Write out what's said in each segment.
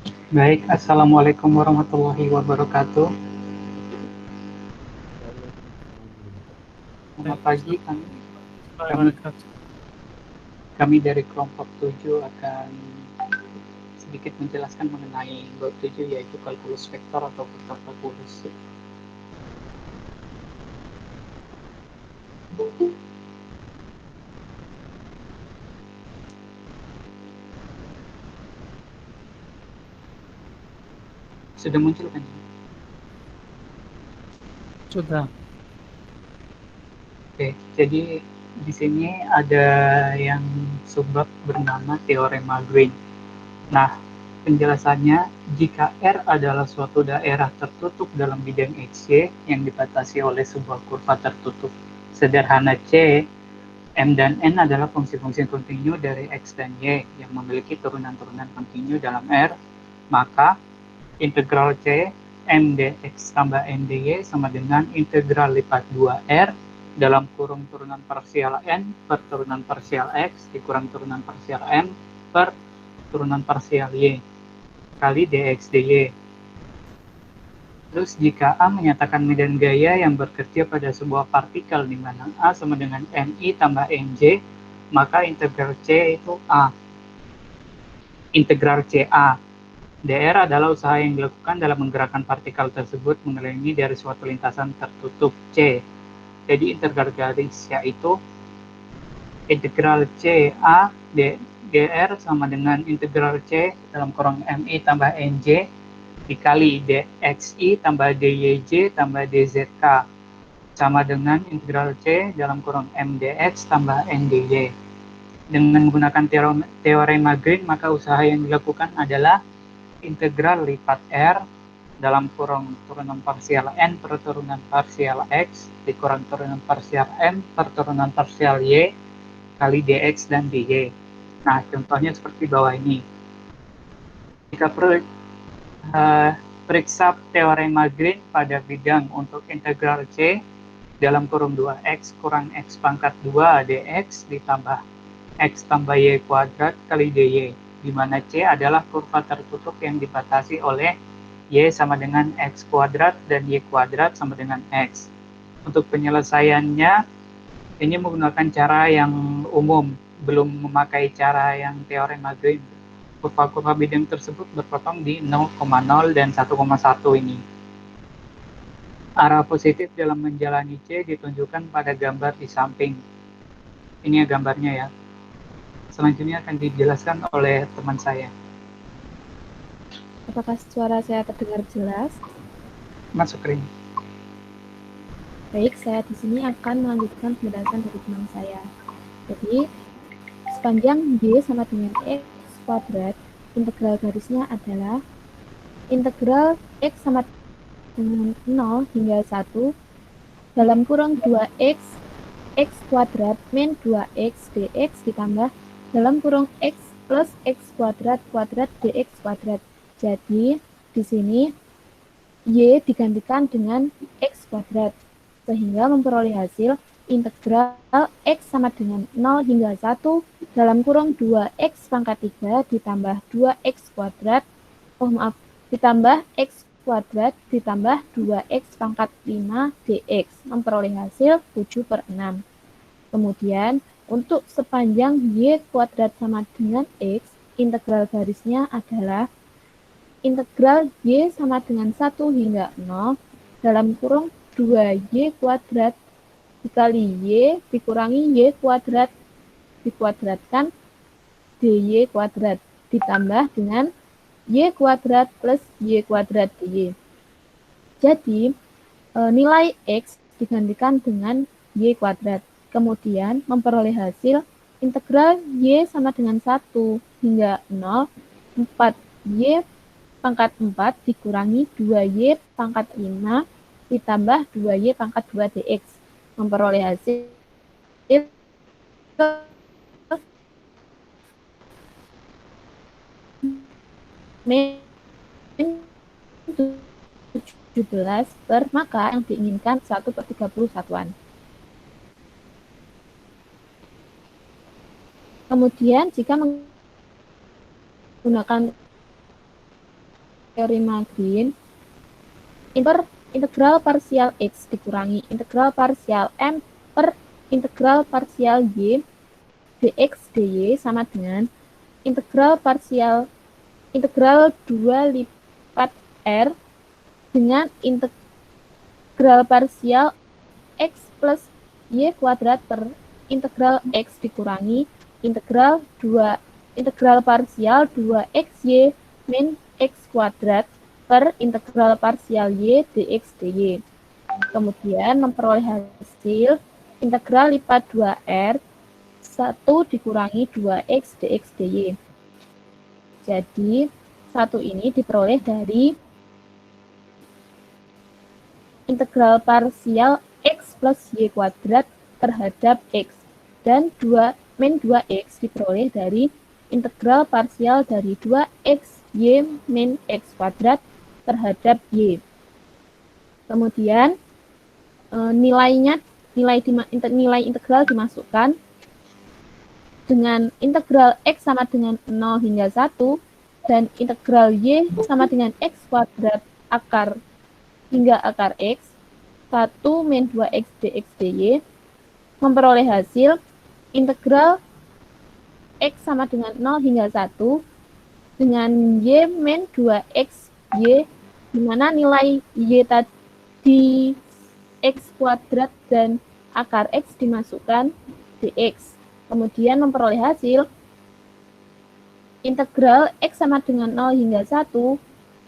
Baik, Assalamualaikum warahmatullahi wabarakatuh. Waalaikumsalam warahmatullahi Selamat pagi, kami, wabarakatuh. kami dari kelompok 7 akan sedikit menjelaskan mengenai bab 7 yaitu kalkulus vektor atau vektor kalkulus. Sudah muncul kan? Sudah. Oke, jadi di sini ada yang subbab bernama teorema Green. Nah, penjelasannya, jika R adalah suatu daerah tertutup dalam bidang XY yang dibatasi oleh sebuah kurva tertutup sederhana C, M dan N adalah fungsi-fungsi kontinu dari X dan Y yang memiliki turunan-turunan kontinu dalam R, maka integral C M dx tambah N dy sama dengan integral lipat 2R dalam kurung turunan parsial N per turunan parsial X dikurang turunan parsial M per turunan parsial Y kali dx dy. Terus jika A menyatakan medan gaya yang bekerja pada sebuah partikel di mana A sama dengan MI tambah MJ, maka integral C itu A. Integral CA. DR adalah usaha yang dilakukan dalam menggerakkan partikel tersebut mengelilingi dari suatu lintasan tertutup C. Jadi integral garis yaitu integral CA dr sama dengan integral C dalam kurung MI tambah NJ dikali dxi tambah dyj tambah dzk sama dengan integral C dalam kurung mdx tambah ndy. Dengan menggunakan teorema Green, maka usaha yang dilakukan adalah integral lipat R dalam kurung turunan parsial N per turunan parsial X dikurang turunan parsial M per turunan parsial Y kali dx dan dy. Nah, contohnya seperti bawah ini. Jika periksa teorema Green pada bidang untuk integral C dalam kurung 2x kurang x pangkat 2 dx ditambah x tambah y kuadrat kali dy, di mana C adalah kurva tertutup yang dibatasi oleh y sama dengan x kuadrat dan y kuadrat sama dengan x. Untuk penyelesaiannya, ini menggunakan cara yang umum, belum memakai cara yang teorema Green. Kurva-kurva bidang tersebut berpotong di 0,0 dan 1,1 ini. Arah positif dalam menjalani C ditunjukkan pada gambar di samping. Ini ya gambarnya ya. Selanjutnya akan dijelaskan oleh teman saya. Apakah suara saya terdengar jelas? Masuk ring. Baik, saya di sini akan melanjutkan penjelasan dari teman saya. Jadi, sepanjang Y sama dengan X kuadrat, integral garisnya adalah integral X sama dengan 0 hingga 1 dalam kurung 2X X kuadrat min 2X dx ditambah dalam kurung X plus X kuadrat kuadrat dx kuadrat. Jadi, di sini Y digantikan dengan X kuadrat, sehingga memperoleh hasil integral X sama dengan 0 hingga 1 dalam kurung 2X pangkat 3 ditambah 2X kuadrat, ditambah X kuadrat ditambah 2X pangkat 5 dx, memperoleh hasil 7 per 6. Kemudian, untuk sepanjang Y kuadrat sama dengan X, integral garisnya adalah integral Y sama dengan 1 hingga 0 dalam kurung 2Y kuadrat dikali Y dikurangi Y kuadrat dikuadratkan dy kuadrat ditambah dengan Y kuadrat plus Y kuadrat dy. Jadi, nilai X digantikan dengan Y kuadrat. Kemudian memperoleh hasil integral Y sama dengan 1 hingga 0, 4Y pangkat 4 dikurangi 2Y pangkat 5 ditambah 2Y pangkat 2 dx, memperoleh hasil min 17 per, maka yang diinginkan 1 per 30 satuan. Kemudian jika menggunakan teorema Green, integral parsial X dikurangi integral parsial M per integral parsial Y dx dy sama dengan integral 2 lipat R dengan integral parsial X plus Y kuadrat per integral X dikurangi integral parsial 2xy min X kuadrat per integral parsial Y dx dy. Kemudian memperoleh hasil integral lipat 2R 1 dikurangi 2x dx dy. Jadi, 1 ini diperoleh dari integral parsial X plus Y kuadrat terhadap X. Dan 2-2X diperoleh dari integral parsial dari 2X Y min X kuadrat terhadap Y. Kemudian, nilai integral dimasukkan dengan integral X sama dengan 0 hingga 1 dan integral Y sama dengan X kuadrat akar hingga akar X 1 min 2X dx dy memperoleh hasil integral X sama dengan 0 hingga 1 dengan Y min 2X Y di mana nilai Y tadi X kuadrat dan akar X dimasukkan dx. Kemudian memperoleh hasil integral X sama dengan 0 hingga 1,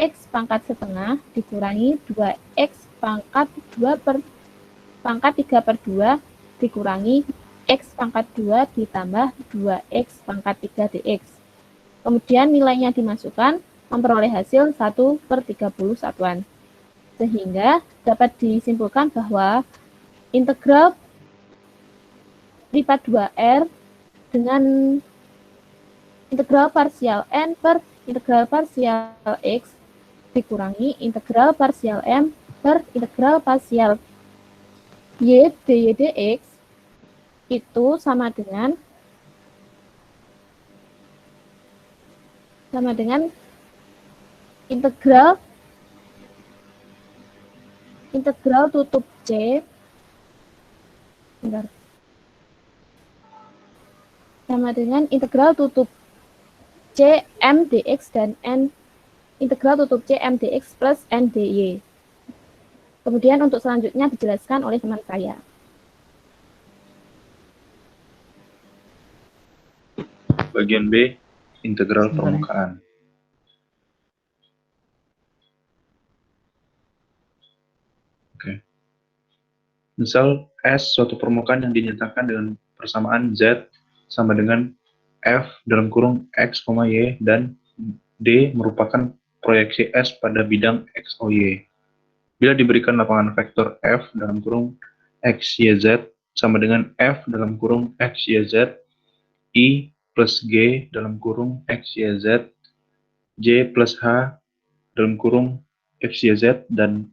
X pangkat setengah dikurangi 2X pangkat 3 per 2 dikurangi X pangkat 2 ditambah 2X pangkat 3 dx. Kemudian nilainya dimasukkan memperoleh hasil 1 per 30 satuan. Sehingga dapat disimpulkan bahwa integral lipat 2R dengan integral parsial N per integral parsial X dikurangi integral parsial M per integral parsial Y dy dx itu sama dengan integral tutup C sama dengan integral tutup C M dx dan N integral tutup C M dx plus N dy. Kemudian untuk selanjutnya dijelaskan oleh teman saya. Bagian B, integral permukaan. Oke. Misal S suatu permukaan yang dinyatakan dengan persamaan Z sama dengan F dalam kurung X, Y, dan D merupakan proyeksi S pada bidang X, Y. Bila diberikan lapangan vektor F dalam kurung X, Y, Z sama dengan F dalam kurung X, Y, Z, I plus G dalam kurung X, Y, Z, J plus H dalam kurung X, Y, Z, dan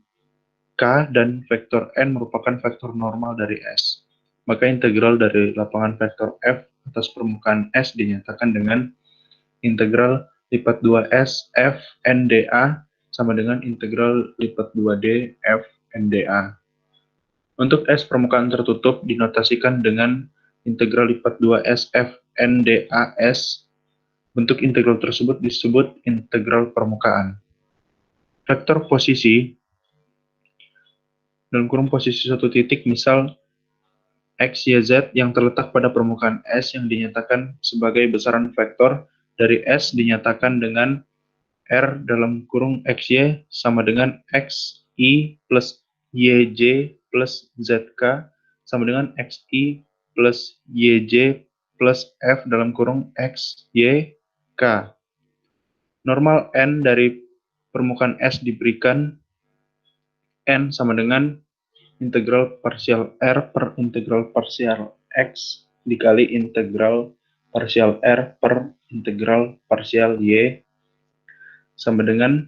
K dan vektor N merupakan vektor normal dari S. Maka integral dari lapangan vektor F atas permukaan S dinyatakan dengan integral lipat 2S F NdA sama dengan integral lipat 2D F NdA. Untuk S permukaan tertutup dinotasikan dengan integral lipat 2S F NdAs. Bentuk integral tersebut disebut integral permukaan. Vektor posisi dalam kurung posisi suatu titik misal X, Y, Z yang terletak pada permukaan S yang dinyatakan sebagai besaran vektor dari S dinyatakan dengan R dalam kurung XY sama dengan XI plus YJ plus ZK sama dengan XI plus YJ plus F dalam kurung XYK. Normal N dari permukaan S diberikan N sama dengan integral parsial R per integral parsial X dikali integral parsial R per integral parsial Y sama dengan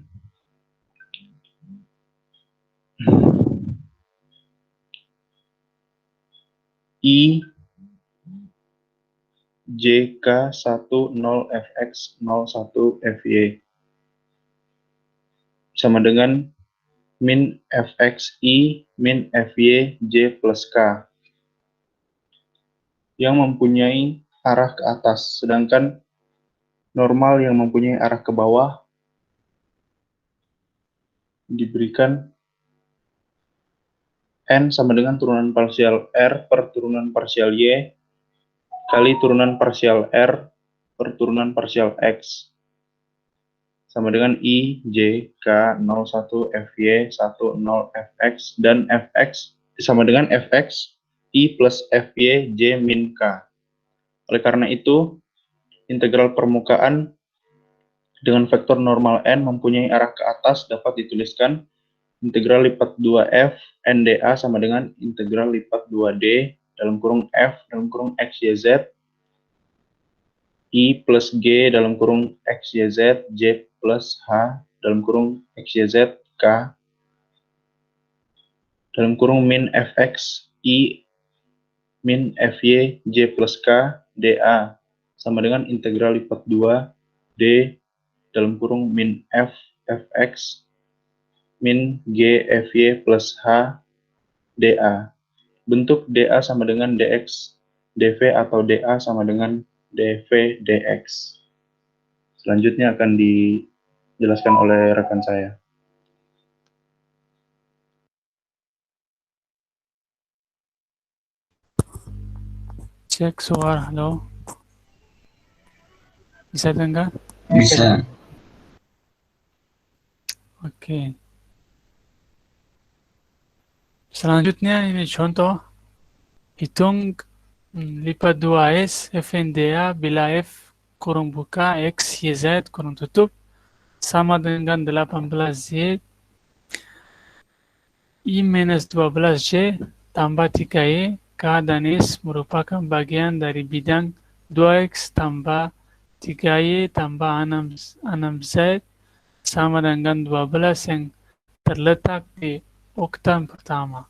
I JK 10 FX 01 FY. sama dengan min fxi min fy j plus k yang mempunyai arah ke atas, sedangkan normal yang mempunyai arah ke bawah diberikan n sama dengan turunan parsial r per turunan parsial y kali turunan parsial r per turunan parsial x sama dengan I, J, K, 01, Fy, 10, Fx, dan Fx sama dengan Fx, I plus Fy, J min K. Oleh karena itu, integral permukaan dengan vektor normal n mempunyai arah ke atas dapat dituliskan integral lipat 2f NdA sama dengan integral lipat 2D dalam kurung f dalam kurung x, y, z I plus G dalam kurung x, y, z J plus H dalam kurung x, y, z K dalam kurung min fx I min fy j plus k dA sama dengan integral lipat 2 d dalam kurung min f fx min g fy plus h dA. Bentuk dA sama dengan dx dv atau dA sama dengan dv dx. Selanjutnya akan dijelaskan oleh rekan saya. Cek suara, halo. Bisa dengar? Bisa. Oke. Selanjutnya ini contoh. Hitung lipat 2S FNDA bila F kurung buka X, Y, Z kurung tutup sama dengan 18Z I minus 12J tambah 3Y K dan S merupakan bagian dari bidang 2X tambah 3Y tambah 6Z sama dengan 12 yang terletak di oktan pertama.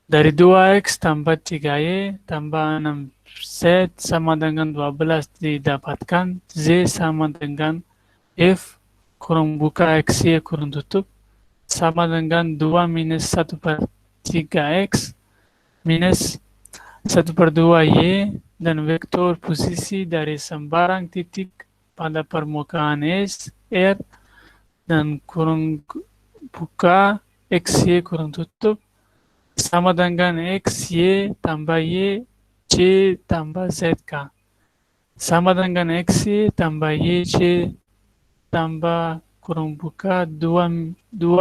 Dari 2X tambah 3Y tambah 6Z sama dengan 12 didapatkan Z sama dengan F kurung buka XY kurung tutup sama dengan 2 minus 1 per 3X minus 1 per 2Y dan vektor posisi dari sembarang titik pada permukaan S, R dan kurung buka XY kurung tutup sama dengan X, Y tambah Y, C tambah ZK. Sama dengan X, Y tambah Y, C tambah kurung buka 2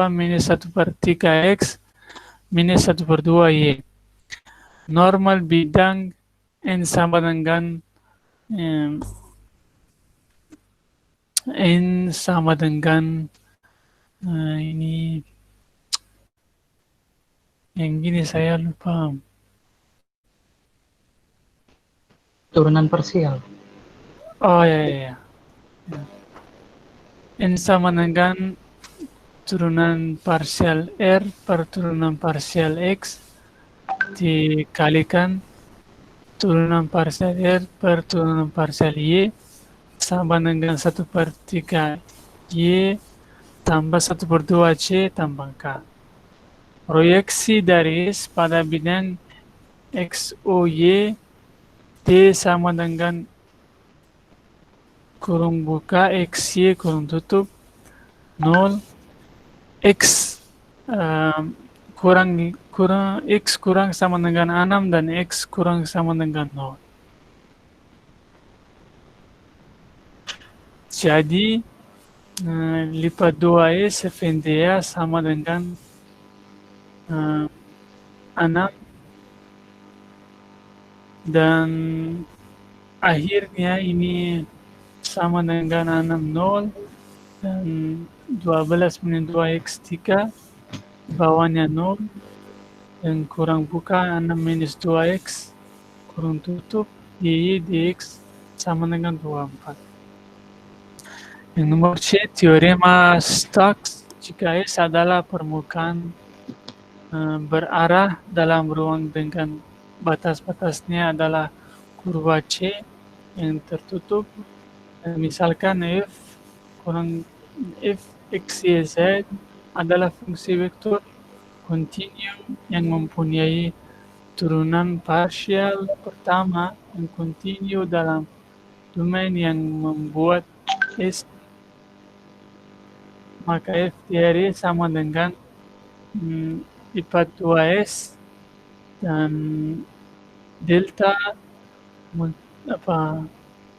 minus 1 per 3X minus 1 per 2Y. Normal bidang N sama dengan N sama dengan ini yang gini saya lupa. Turunan parsial. Oh ya. N sama dengan turunan parsial R per turunan parsial X dikalikan turunan parsial R per turunan parsial Y sama dengan 1 per 3 Y tambah 1 per 2 C tambah K. Proyeksi dari S pada bidang X, O, Y T sama dengan kurung buka X, Y kurung tutup 0 X X kurang sama dengan 6 dan X kurang sama dengan 0. Jadi lipat 2S FNDA sama dengan 6 dan akhirnya ini sama dengan 6 0 dan 12 minus 2x 3 bawahnya 0 dan kurang buka 6 minus 2x kurang tutup y dx sama dengan 24. Yang nomor C, teorema Stokes jika S adalah permukaan berarah dalam ruang dengan batas-batasnya adalah kurva C yang tertutup. Misalkan F X, Y, Z adalah fungsi vektor kontinu yang mempunyai turunan partial pertama yang kontinu dalam domain yang membuat S, maka F dari sama dengan lipat 2S dan delta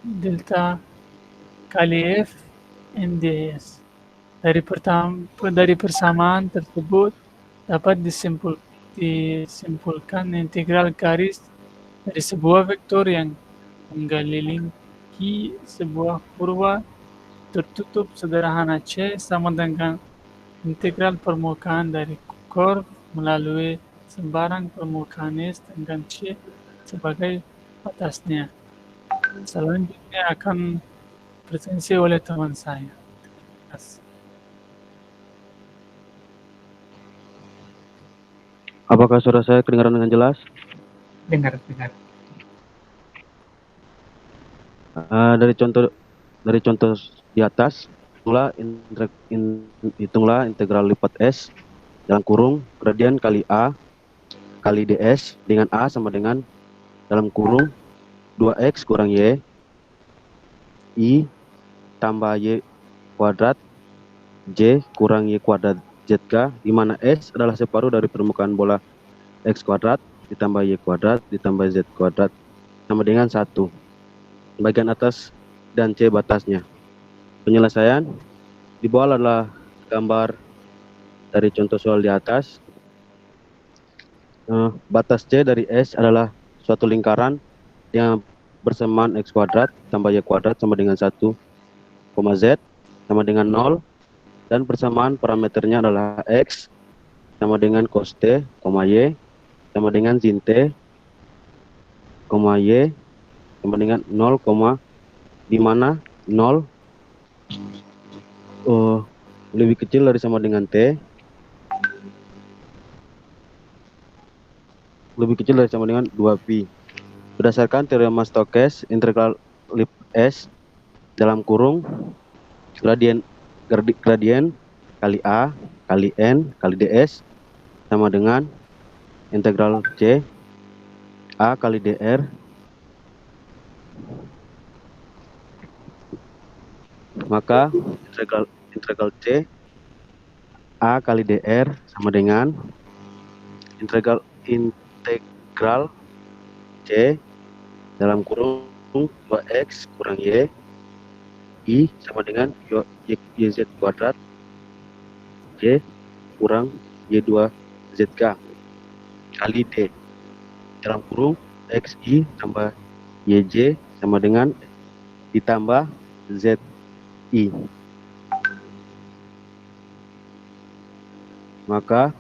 delta kali F NDS. Dari persamaan tersebut dapat disimpulkan integral garis dari sebuah vektor yang mengelilingi sebuah kurva tertutup sederhana C sama dengan integral permukaan dari curve melalui sembarang permukaan S dengan C sebagai batasnya. Selanjutnya akan presentasi oleh teman saya. Terima kasih. Apakah suara saya kedengaran dengan jelas? Dengar. Dari contoh di atas, hitunglah integral lipat S dalam kurung gradian kali A kali ds dengan A sama dengan dalam kurung 2x kurang y I tambah y kuadrat j kurang y kuadrat zk, di mana S adalah separuh dari permukaan bola x kuadrat ditambah y kuadrat ditambah z kuadrat sama dengan 1. Bagian atas dan C batasnya. Penyelesaian di bawah adalah gambar dari contoh soal di atas. Batas C dari S adalah suatu lingkaran yang bersamaan x kuadrat tambah y kuadrat sama dengan 1, z sama dengan 0, dan persamaan parameternya adalah x sama dengan cos t, y sama dengan sin t, y sama dengan 0, di mana 0 lebih kecil dari sama dengan t, lebih kecil dari sama dengan 2pi. Berdasarkan teorema Stokes, integral lip S dalam kurung gradien kali A kali N kali ds sama dengan integral C A kali dr maka integral C A kali dr sama dengan integral C dalam kurung 2x kurang y I sama dengan yz kuadrat j kurang y2 zk kali d dalam kurung xi tambah yj sama dengan ditambah zi. Maka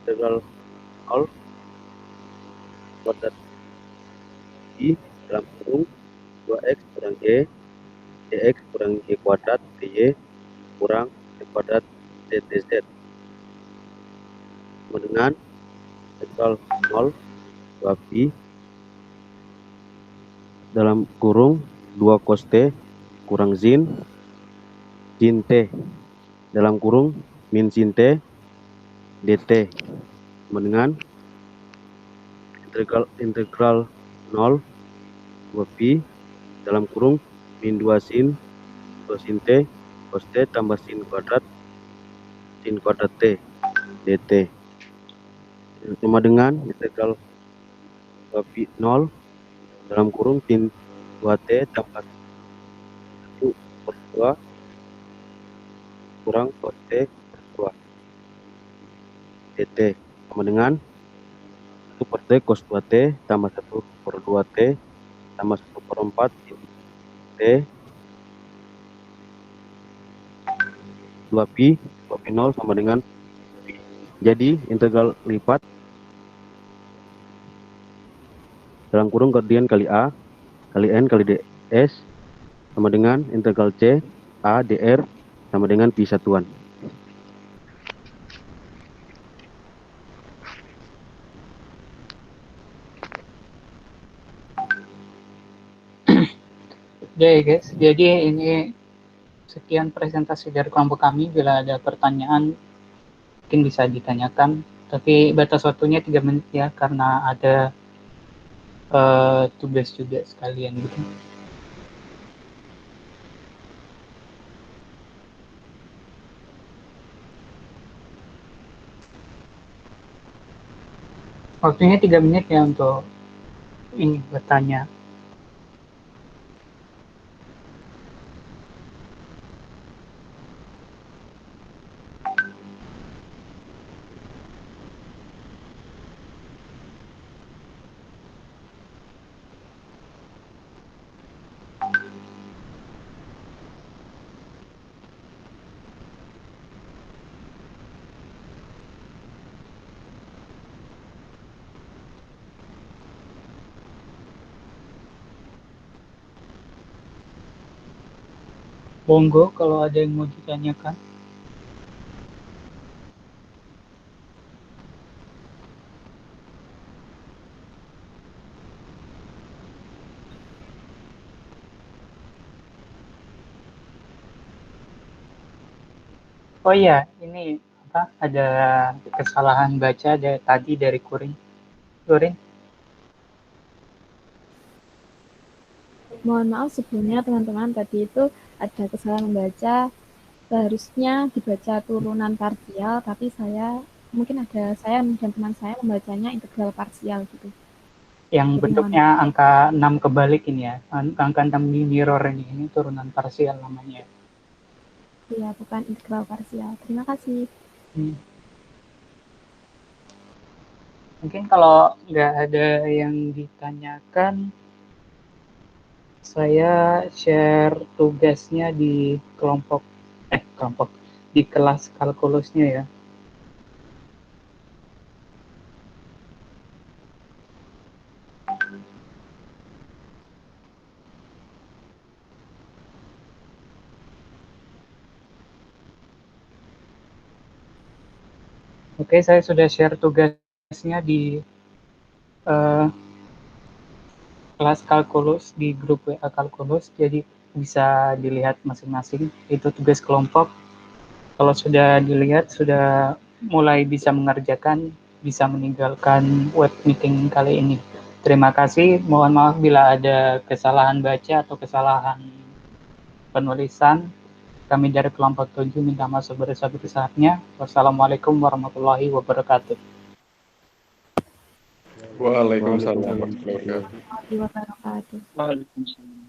integral 0 kuadrat i dalam kurung 2x kurang y dx kurang y kuadrat dy kurang y kuadrat dz sama dengan integral 0 2pi dalam kurung 2 cos t kurang sin t dalam kurung min sin t dt sama dengan integral 0 2pi dalam kurung min 2 sin t cos t tambah sin kuadrat t dt sama dengan integral 2pi 0 dalam kurung sin 2t tambah 1 cos 2 kurang cos t cos 2 dt sama dengan 1 per t cos 2t tambah 1 per 2t tambah 1 per 4 sin t 2pi 0 sama dengan pi. Jadi integral lipat dalam kurung gradien kali A kali N kali ds sama dengan integral C A dr sama dengan pi satuan. Oke guys, jadi ini sekian presentasi dari kelompok kami. Bila ada pertanyaan mungkin bisa ditanyakan, tapi batas waktunya 3 menit ya, karena ada tugas juga sekalian gitu. Waktunya 3 menit ya untuk ini bertanya. Monggo kalau ada yang mau ditanyakan. Oh iya, ini apa? Ada kesalahan baca tadi dari Kuring. Kuring, Mohon maaf sebelumnya teman-teman, tadi itu ada kesalahan membaca, seharusnya dibaca turunan parsial, tapi saya dan teman saya membacanya integral parsial gitu. yang Jadi bentuknya angka 6 kebalik ini ya, angka 6 di mirror ini turunan parsial namanya. ya bukan integral parsial. Terima kasih. Mungkin kalau nggak ada yang ditanyakan, saya share tugasnya di di kelas kalkulusnya ya. Oke, saya sudah share tugasnya di kelas kalkulus di grup WA kalkulus, jadi bisa dilihat masing-masing. Itu tugas kelompok. Kalau sudah dilihat, sudah mulai bisa mengerjakan, bisa meninggalkan web meeting kali ini. Terima kasih. Mohon maaf bila ada kesalahan baca atau kesalahan penulisan. Kami dari kelompok 7 minta maaf sebesar-besarnya. Wassalamualaikum warahmatullahi wabarakatuh. Waalaikumsalam warahmatullahi wabarakatuh. Terima kasih. Waalaikumsalam.